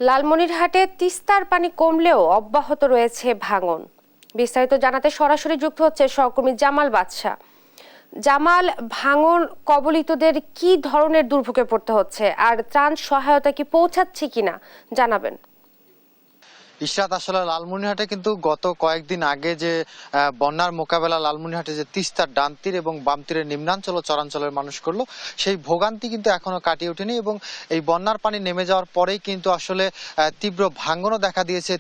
লালমনিরহাটে তিস্তার পানি কমলেও অব্যাহত রয়েছে ভাঙন। বিস্তারিত জানাতে সরাসরি যুক্ত হচ্ছে সহকর্মী জামাল বাদশা। জামাল, ভাঙন কবলিতদের কি ধরনের দুর্ভোগে পড়তে হচ্ছে আর ত্রাণ সহায়তা কি পৌঁছাচ্ছে কিনা জানাবেন। ইশরাত, আসলে লালমনিরহাটে কিন্তু গত কয়েকদিন আগে যে বন্যার মোকাবেলা লালমনিরহাটে যে তিস্তার ডান তীর এবং বাম তীরের নিম্নাঞ্চল ও চরাঞ্চলের মানুষ করলো, সেই ভোগান্তি কিন্তু এখনো কাটিয়ে ওঠেনি এবং এই বন্যার পানি নেমে যাওয়ার পরেই কিন্তু আসলে তীব্র ভাঙ্গনও দেখা দিয়েছে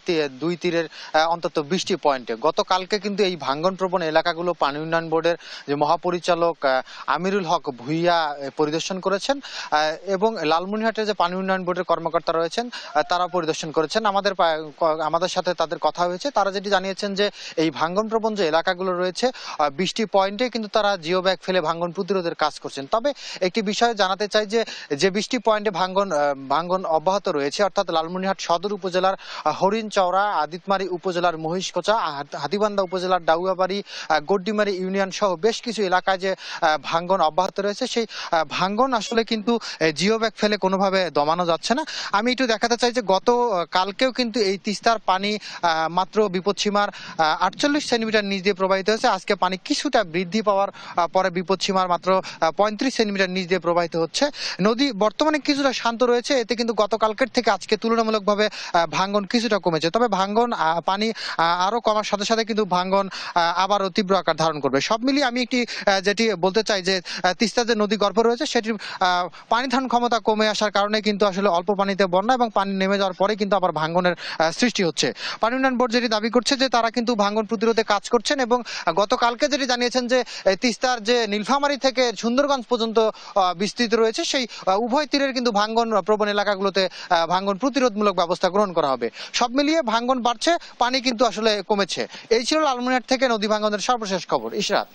দুই তীরের অন্তত 20টি পয়েন্টে। গতকালকে কিন্তু এই ভাঙ্গন প্রবণ এলাকাগুলো পানি উন্নয়ন বোর্ডের যে মহাপরিচালক আমিরুল হক ভুইয়া পরিদর্শন করেছেন এবং লালমনিরহাটের যে পানি উন্নয়ন বোর্ডের কর্মকর্তা রয়েছেন তারা পরিদর্শন করেছেন। আমাদের সাথে তাদের কথা হয়েছে। তারা যেটি জানিয়েছেন যে এই ভাঙ্গন প্রবণ যে এলাকাগুলো রয়েছে 20টি পয়েন্টে কিন্তু তারা জিও ব্যাগ ফেলে ভাঙ্গন প্রতিরোধের কাজ করছেন। তবে একটি বিষয় জানাতে চাই যে 20টি পয়েন্টে ভাঙ্গন অব্যাহত রয়েছে, অর্থাৎ লালমনিরহাট সদর উপজেলার হরিণচওড়া, আদিতমারি উপজেলার মহিষকোচা, হাতিবান্ধা উপজেলার ডাউয়াবাড়ি, গড্ডিমারি ইউনিয়ন সহ বেশ কিছু এলাকায় যে ভাঙ্গন অব্যাহত রয়েছে, সেই ভাঙ্গন আসলে কিন্তু জিও ব্যাগ ফেলে কোনোভাবে দমানো যাচ্ছে না। আমি একটু দেখাতে চাই যে গত কালকেও কিন্তু এই তিস্তার পানি মাত্র বিপদসীমার 48 সেন্টিমিটার নিচ দিয়ে প্রবাহিত হয়েছে। আজকে পানি কিছুটা বৃদ্ধি পাওয়ার পরে বিপদসীমার মাত্র 35 সেন্টিমিটার নিচ দিয়ে প্রবাহিত হচ্ছে। নদী বর্তমানে কিছুটা শান্ত রয়েছে, এতে কিন্তু গতকালকের থেকে আজকে তুলনামূলকভাবে ভাঙ্গন কিছুটা কমেছে। তবে ভাঙ্গন পানি আরো কমার সাথে সাথে কিন্তু ভাঙ্গন আবারও তীব্র আকার ধারণ করবে। সব মিলিয়ে আমি যেটি বলতে চাই যে তিস্তা যে নদী গর্ভ রয়েছে সেটির পানি ধারণ ক্ষমতা কমে আসার কারণে কিন্তু আসলে অল্প পানিতে বন্যা এবং পানি নেমে যাওয়ার পরে কিন্তু আবার ভাঙ্গনের সৃষ্টি হচ্ছে। পানি উন্নয়ন বোর্ড যেটি দাবি করছে যে তারা কিন্তু ভাঙ্গন প্রতিরোধে কাজ করছেন এবং গতকালকে যেটি জানিয়েছেন যে তিস্তার যে নীলফামারী থেকে সুন্দরগঞ্জ পর্যন্ত বিস্তৃত রয়েছে, সেই উভয় তীরের কিন্তু ভাঙ্গন প্রবণ এলাকাগুলোতে ভাঙ্গন প্রতিরোধমূলক ব্যবস্থা গ্রহণ করা হবে। সব মিলিয়ে ভাঙ্গন বাড়ছে, পানি কিন্তু আসলে কমেছে। এই ছিল লালমনিরহাট থেকে নদী ভাঙ্গনের সর্বশেষ খবর। ইশরাত।